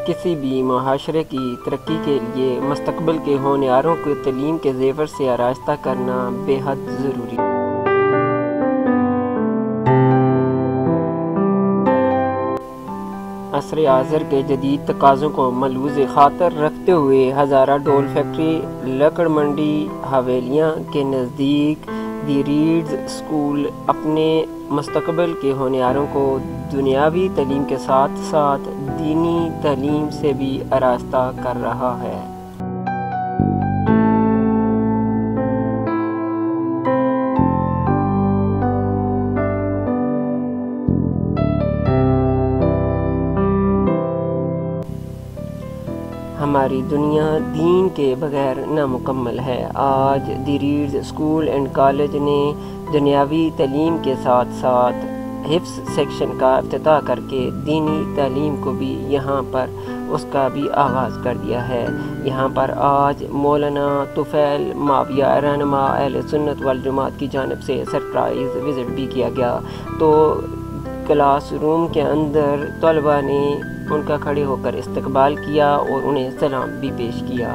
किसी भी मुआशरे की तरक्की के लिए मुस्तक़बिल के होनहारों को तालीम के ज़ेवर से आरास्ता करना बेहद ज़रूरी है। असर हाज़िर के जदीद तकाज़ों को मलूज़ ख़ातर रखते हुए हज़ारा डोल फैक्ट्री लकड़ मंडी हवेलियाँ के नज़दीक दी रीड्स स्कूल अपने मुस्तक़बिल के होनहारों को दुनियावी तालीम के साथ साथ दीनी तालीम से भी आरास्ता कर रहा है। हमारी दुनिया दीन के बगैर नामुकम्मल है। आज दी रीड्स स्कूल एंड कॉलेज ने दुनियावी तालीम के साथ साथ हिफ्ज़ सेक्शन का इफ्तिताह करके दीनी तालीम को भी यहाँ पर उसका भी आगाज़ कर दिया है। यहाँ पर आज मौलाना तुफ़ैल माविया रहनुमा अहले सुन्नत वल जमात की जानिब से सरप्राइज़ विज़िट भी किया गया। तो क्लासरूम के अंदर तलबा ने उनका खड़े होकर इस्तकबाल किया और उन्हें सलाम भी पेश किया।